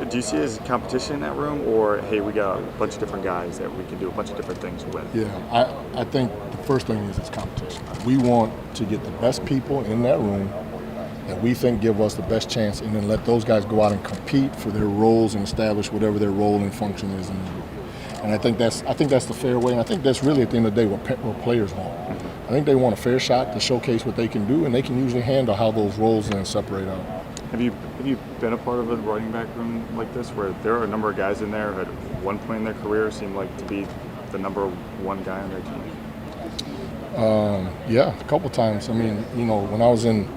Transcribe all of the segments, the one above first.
do you see it as competition in that room, or hey, we got a bunch of different guys that we can do a bunch of different things with? Yeah, I think the first thing is it's competition. We want to get the best people in that room that we think give us the best chance, and then let those guys go out and compete for their roles and establish whatever their role and function is in the group. And I think that's the fair way, and I think that's really at the end of the day what players want. I think they want a fair shot to showcase what they can do, and they can usually handle how those roles then separate out. Have you been a part of a running back room like this, where there are a number of guys in there who at one point in their career seemed like to be the number one guy on their team? Yeah, a couple times. I mean, when I was in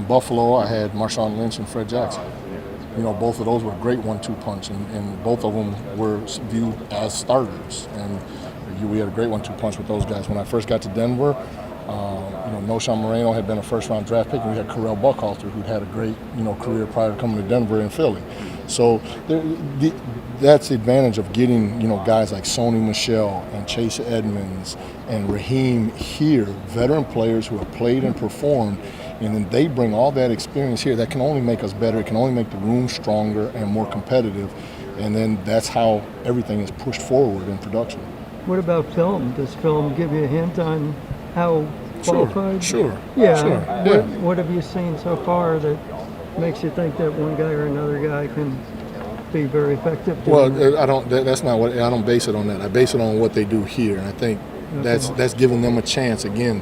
Buffalo, I had Marshawn Lynch and Fred Jackson. Both of those were great 1-2 punch, and both of them were viewed as starters. And we had a great 1-2 punch with those guys. When I first got to Denver, Cham had been a first-round draft pick, and we had Correll Buckhalter, who'd had a great career prior to coming to Denver and Philly. So that's the advantage of getting guys like Sony Michel and Chase Edmonds and Raheem here, veteran players who have played and performed. And then they bring all that experience here that can only make us better. It can only make the room stronger and more competitive. And then that's how everything is pushed forward in production. What about film? Does film give you a hint on how qualified? Sure. Yeah. Sure. What have you seen so far that makes you think that one guy or another guy can be very effective? Well, I don't. That's not what I don't base it on. That I base it on what they do here, and I think that's giving them a chance. Again,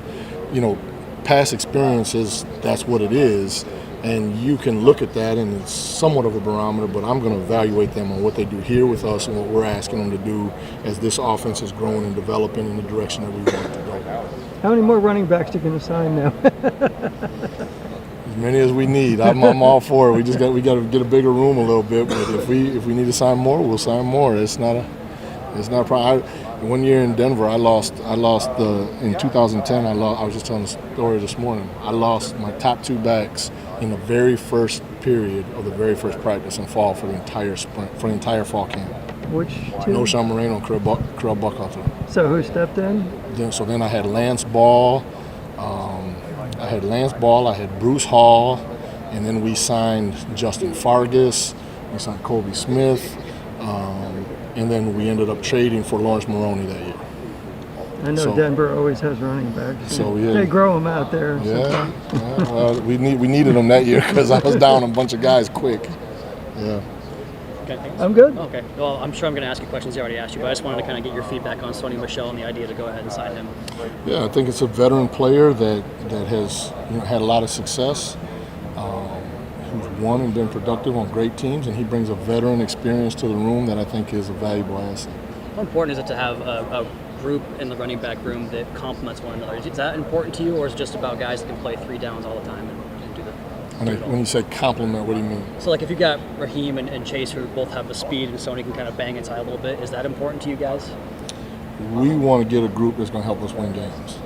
past experiences, that's what it is, and you can look at that and it's somewhat of a barometer, but I'm going to evaluate them on what they do here with us and what we're asking them to do as this offense is growing and developing in the direction that we want it to go. How many more running backs are you going to sign now? As many as we need. I'm all for it. We got to get a bigger room a little bit, but if we need to sign more, we'll sign more. It's not a problem. One year in Denver, I lost in 2010. I was just telling the story this morning. I lost my top two backs in the very first period of the very first practice in fall for the entire fall camp. Which two? Cham and Correll Buckhalter. So who stepped in? Then I had Lance Ball. I had Bruce Hall, and then we signed Justin Fargas. We signed Colby Smith. And then we ended up trading for Lawrence Maroney that year. I know Denver always has running backs. So yeah, they grow them out there. Yeah. Well, we needed them that year because I was down a bunch of guys quick. Yeah. Okay, I'm good. Okay. Well, I'm sure I'm going to ask you questions I already asked you, but I just wanted to kind of get your feedback on Sony Michel and the idea to go ahead and sign him. Yeah, I think it's a veteran player that has had a lot of success. Who's won and been productive on great teams, and he brings a veteran experience to the room that I think is a valuable asset. How important is it to have a group in the running back room that complements one another? Is that important to you, or is it just about guys that can play 3 downs all the time and do that? When you say complement, what do you mean? So like if you got Raheem and Chase who both have the speed and Sony can kind of bang inside a little bit, is that important to you guys? We want to get a group that's going to help us win games.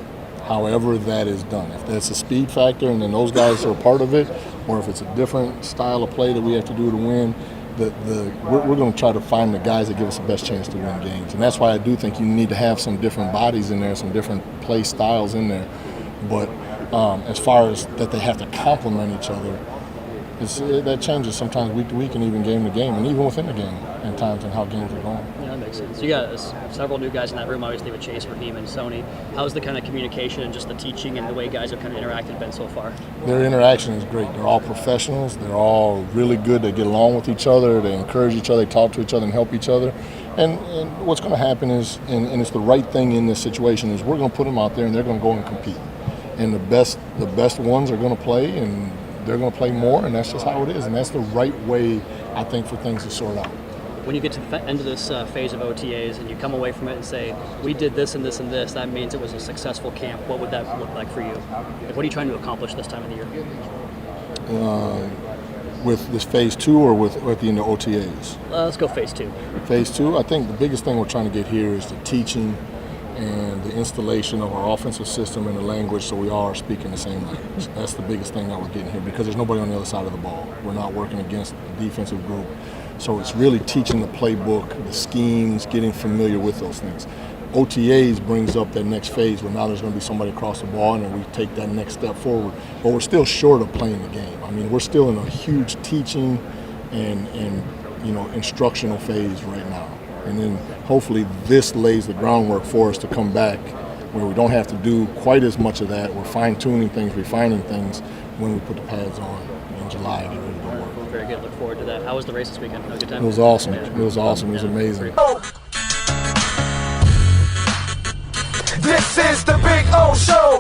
However that is done. If that's a speed factor and then those guys are a part of it, or if it's a different style of play that we have to do to win, we're going to try to find the guys that give us the best chance to win games. And that's why I do think you need to have some different bodies in there, some different play styles in there. But as far as that they have to complement each other, that changes sometimes week to week and even game to game, and even within the game at times and how games are going. Yeah, that makes sense. You got several new guys in that room, obviously with Chase, Raheem, and Sony. How's the kind of communication and just the teaching and the way guys have kind of interacted been so far? Their interaction is great. They're all professionals. They're all really good. They get along with each other. They encourage each other. They talk to each other and help each other. And what's going to happen is, and it's the right thing in this situation, is we're going to put them out there and they're going to go and compete. And the best ones are going to play, and they're going to play more, and that's just how it is. And that's the right way, I think, for things to sort out. When you get to the end of this phase of OTAs and you come away from it and say, we did this and this and this, that means it was a successful camp, what would that look like for you? Like, what are you trying to accomplish this time of the year? With this phase 2 or at the end of OTAs? Let's go phase 2. Phase 2, I think the biggest thing we're trying to get here is the teaching and the installation of our offensive system and the language, so we all are speaking the same language. That's the biggest thing that we're getting here, because there's nobody on the other side of the ball. We're not working against the defensive group. So it's really teaching the playbook, the schemes, getting familiar with those things. OTAs brings up that next phase where now there's going to be somebody across the ball and then we take that next step forward. But we're still short of playing the game. I mean, we're still in a huge teaching and you know, instructional phase right now. And then hopefully this lays the groundwork for us to come back where we don't have to do quite as much of that. We're fine-tuning things, refining things when we put the pads on in July and get ready to go work. Very good. Look forward to that. How was the race this weekend? Have a good time? It was awesome. Yeah. It was awesome. It was amazing. This is the Big O Show.